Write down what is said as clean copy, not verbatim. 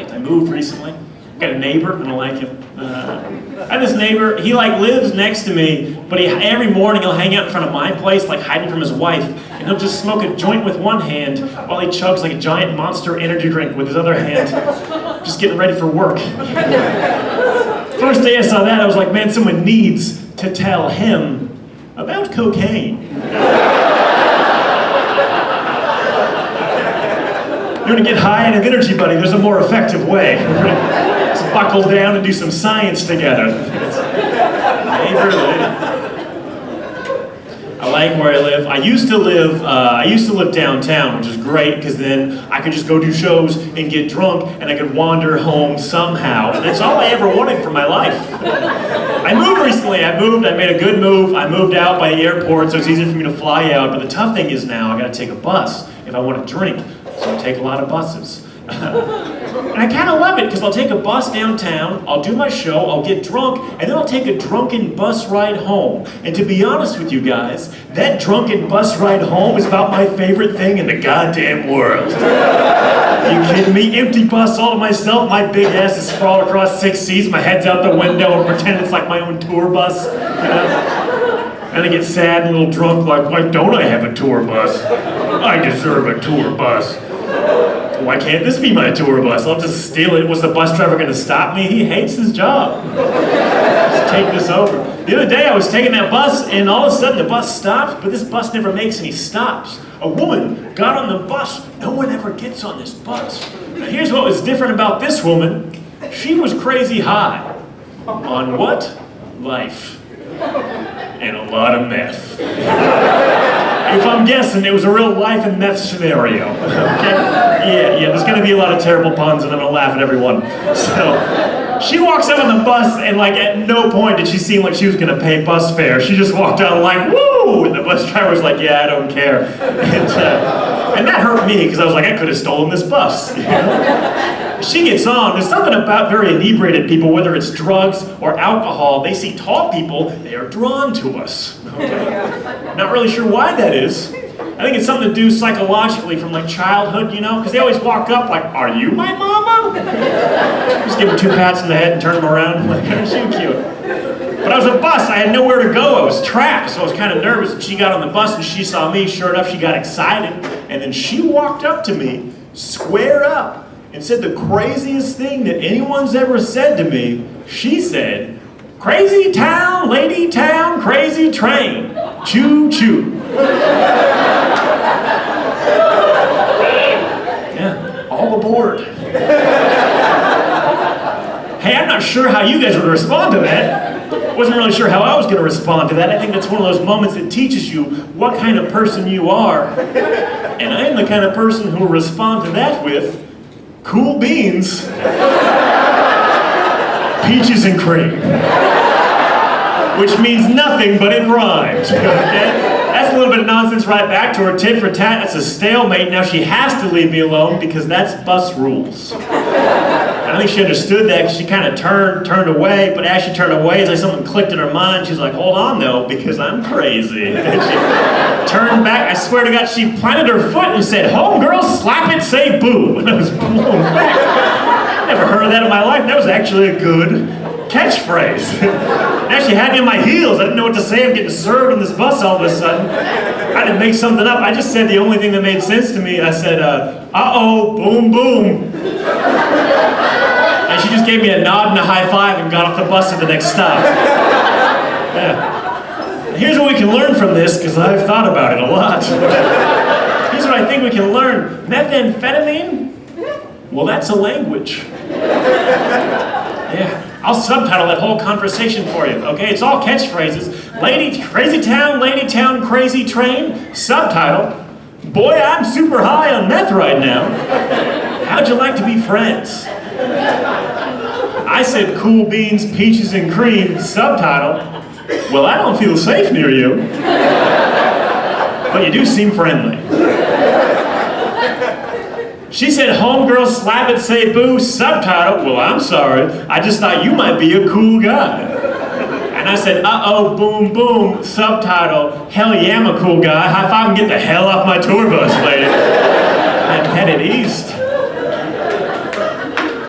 right. I moved recently. Got a neighbor, I don't like him. I have this neighbor, he like lives next to me, but every morning he'll hang out in front of my place, like hiding from his wife, and he'll just smoke a joint with one hand while he chugs like a giant Monster energy drink with his other hand, just getting ready for work. First day I saw that, I was like, man, someone needs to tell him about cocaine. You want to get high and have energy, buddy, there's a more effective way. Just buckle down and do some science together. I like where I live. I used to live downtown, which is great because then I could just go do shows and get drunk and I could wander home somehow. And that's all I ever wanted for my life. I moved recently. I made a good move. I moved out by the airport, so it's easier for me to fly out. But the tough thing is now I got to take a bus if I want to drink. So I take a lot of buses. And I kind of love it because I'll take a bus downtown, I'll do my show, I'll get drunk, and then I'll take a drunken bus ride home. And to be honest with you guys, that drunken bus ride home is about my favorite thing in the goddamn world. You kidding me? Empty bus all to myself, my big ass is sprawled across 6 seats, my head's out the window and pretend it's like my own tour bus. And I get sad and a little drunk, like, why don't I have a tour bus? I deserve a tour bus. Why can't this be my tour bus? I'll just steal it. Was the bus driver going to stop me? He hates his job. Just take this over. The other day I was taking that bus and all of a sudden the bus stops, but this bus never makes any stops. A woman got on the bus. No one ever gets on this bus. Now here's what was different about this woman. She was crazy high. On what? Life. And a lot of meth. If I'm guessing, it was a real life and meth scenario. Okay? Yeah, there's gonna be a lot of terrible puns and I'm gonna laugh at everyone. So, she walks up on the bus and like at no point did she seem like she was gonna pay bus fare. She just walked out like, woo! And the bus driver was like, yeah, I don't care. And that hurt me because I was like, I could have stolen this bus. You know? She gets on, there's something about very inebriated people, whether it's drugs or alcohol, they see tall people, they are drawn to us. Okay? Not really sure why that is. I think it's something to do psychologically from like childhood, you know? Because they always walk up like, are you my mama? Just give them 2 pats in the head and turn them around. Like, aren't you cute? But I was a bus, I had nowhere to go, I was trapped, so I was kind of nervous. And she got on the bus and she saw me, sure enough, she got excited. And then she walked up to me, square up, and said the craziest thing that anyone's ever said to me. She said, crazy town, lady town, crazy train, choo choo. Yeah, all aboard. Hey, I'm not sure how you guys would respond to that. Wasn't really sure how I was going to respond to that. I think that's one of those moments that teaches you what kind of person you are. And I am the kind of person who will respond to that with cool beans, peaches and cream. Which means nothing, but it rhymes, okay? That's a little bit of nonsense right back to her. Tit for tat, that's a stalemate. Now she has to leave me alone because that's bus rules. I don't think she understood that because she kind of turned away, but as she turned away, it's like something clicked in her mind. She's like, hold on though, because I'm crazy. And she turned back, I swear to God, she planted her foot and said, homegirl, slap it, say boo. And I was blown back. Never heard of that in my life. That was actually a good catchphrase. Now she had me in my heels. I didn't know what to say. I'm getting served in this bus all of a sudden. I didn't make something up. I just said the only thing that made sense to me. I said, uh-oh, boom, boom. And she just gave me a nod and a high five and got off the bus at the next stop. Yeah. Here's what we can learn from this, because I've thought about it a lot. Here's what I think we can learn. Methamphetamine? Well, that's a language. Yeah. I'll subtitle that whole conversation for you, okay? It's all catchphrases. Crazy town, lady town, crazy train. Subtitle, boy, I'm super high on meth right now. How'd you like to be friends? I said cool beans, peaches, and cream. Subtitle, well, I don't feel safe near you. But you do seem friendly. She said, homegirl, slap it, say boo. Subtitle, well, I'm sorry. I just thought you might be a cool guy. And I said, uh-oh, boom, boom. Subtitle, hell yeah, I'm a cool guy. High five and get the hell off my tour bus, lady. I'm headed east.